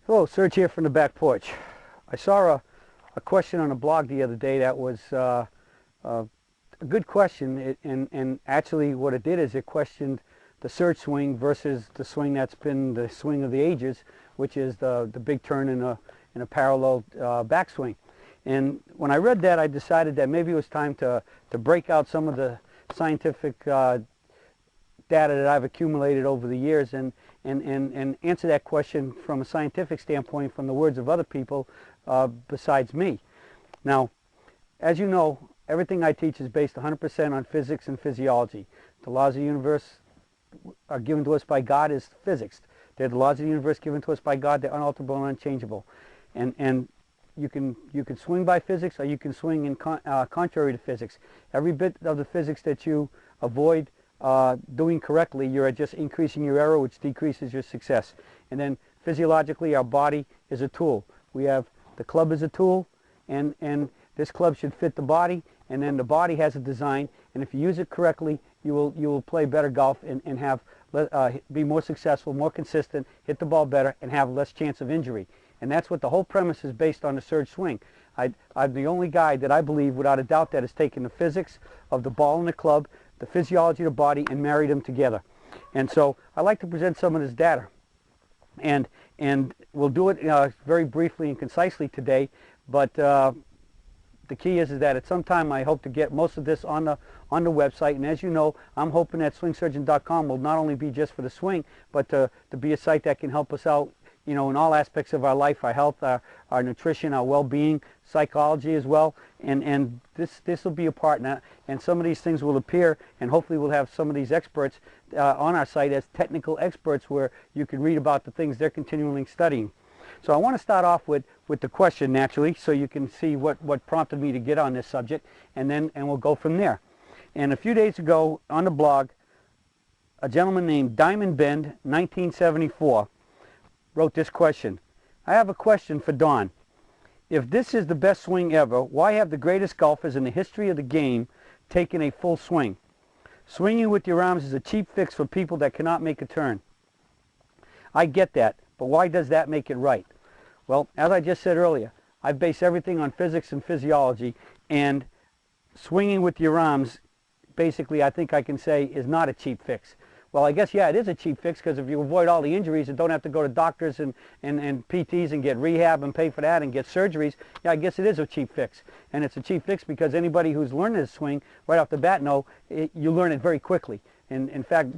Hello, Serge here from the back porch. I saw a question on a blog the other day that was a good question, and actually what it did is it questioned the surge swing versus the swing that's been the swing of the ages, which is the big turn in a parallel backswing. And when I read that, I decided that maybe it was time to break out some of the scientific data that I've accumulated over the years and answer that question from a scientific standpoint from the words of other people besides me. Now, as you know, everything I teach is based 100% on physics and physiology. The laws of the universe are given to us by God as physics. They're the laws of the universe given to us by God. They're unalterable and unchangeable. And you can swing by physics, or you can swing in contrary to physics. Every bit of the physics that you avoid doing correctly, you're just increasing your error, which decreases your success. And then physiologically, our body is a tool. We have the club as a tool, and this club should fit the body, and then the body has a design, and if you use it correctly, you will play better golf and have be more successful, more consistent, hit the ball better, and have less chance of injury. And that's what the whole premise is based on, the surge swing. I'm the only guy that I believe, without a doubt, that has taken the physics of the ball and the club, the physiology of the body, and married them together. And so I like to present some of this data. And we'll do it very briefly and concisely today, but the key is that at some time I hope to get most of this on the website. And as you know, I'm hoping that swingsurgeon.com will not only be just for the swing, but to be a site that can help us out, you know, in all aspects of our life, our health, our nutrition, our well-being, psychology as well. And this will be a part now, and some of these things will appear, and hopefully we'll have some of these experts on our site as technical experts, where you can read about the things they're continually studying. So I want to start off with the question, naturally, so you can see what prompted me to get on this subject, and we'll go from there. And a few days ago on the blog, a gentleman named Diamond Bend 1974 wrote this question. I have a question for Don. If this is the best swing ever, why have the greatest golfers in the history of the game taken a full swing? Swinging with your arms is a cheap fix for people that cannot make a turn. I get that, but why does that make it right? Well, as I just said earlier, I base everything on physics and physiology, and swinging with your arms, basically, I think I can say, is not a cheap fix. Well, I guess, yeah, it is a cheap fix, because if you avoid all the injuries and don't have to go to doctors and PTs and get rehab and pay for that and get surgeries, yeah, I guess it is a cheap fix. And it's a cheap fix because anybody who's learned this swing right off the bat know you learn it very quickly. And in fact,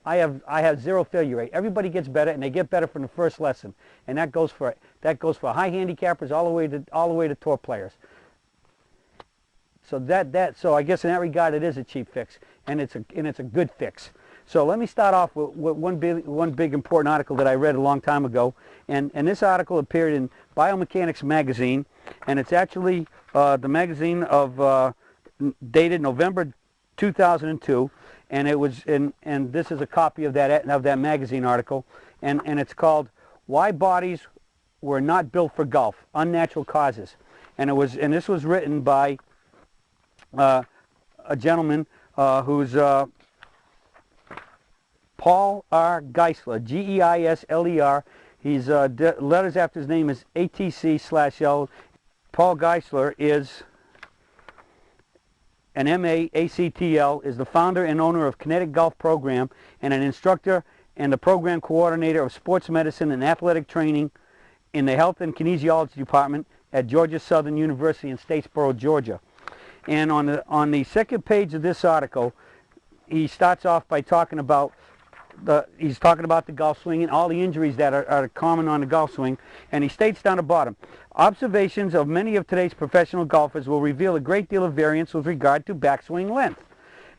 I have zero failure rate. Everybody gets better, and they get better from the first lesson. And that goes for high handicappers all the way to tour players. So so I guess in that regard, it is a cheap fix, and it's a good fix. So let me start off with one big important article that I read a long time ago, and this article appeared in Biomechanics magazine, and it's actually the magazine of dated November 2002, and it was and this is a copy of that magazine article, and it's called "Why Bodies Were Not Built for Golf: Unnatural Causes," and this was written by a gentleman who's Paul R. Geisler, Geisler. He's letters after his name is ATC/L. Paul Geisler is an MAACTL, is the founder and owner of Kinetic Golf Program, and an instructor and the program coordinator of sports medicine and athletic training in the health and kinesiology department at Georgia Southern University in Statesboro, Georgia. And on the second page of this article, he starts off by talking about the golf swing and all the injuries that are common on the golf swing, and he states down the bottom, observations of many of today's professional golfers will reveal a great deal of variance with regard to backswing length.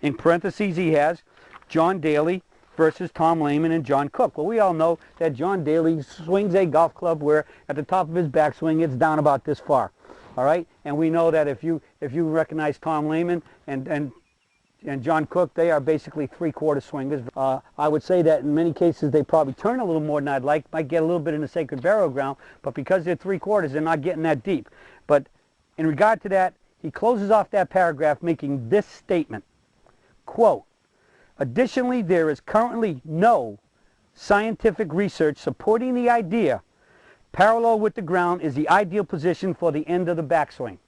In parentheses, he has John Daly versus Tom Lehman and John Cook. Well, we all know that John Daly swings a golf club where at the top of his backswing it's down about this far. All right, and we know that if you recognize Tom Lehman and John Cook, they are basically three-quarter swingers. I would say that in many cases they probably turn a little more than I'd like, might get a little bit in the sacred burial ground, but because they're three-quarters, they're not getting that deep. But in regard to that, he closes off that paragraph making this statement, quote, additionally, there is currently no scientific research supporting the idea parallel with the ground is the ideal position for the end of the backswing.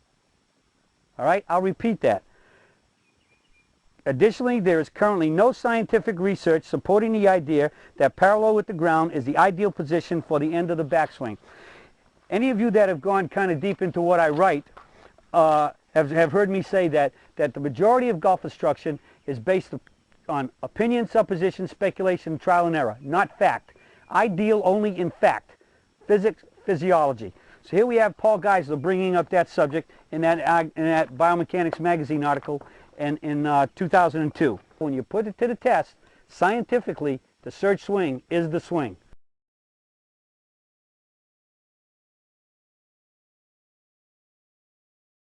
All right, I'll repeat that. Additionally, there is currently no scientific research supporting the idea that parallel with the ground is the ideal position for the end of the backswing. Any of you that have gone kind of deep into what I write have heard me say that the majority of golf instruction is based on opinion, supposition, speculation, trial and error, not fact. I deal only in fact, physics, physiology. So here we have Paul Geisler bringing up that subject in that Biomechanics magazine article in 2002. When you put it to the test, scientifically, the surge swing is the swing.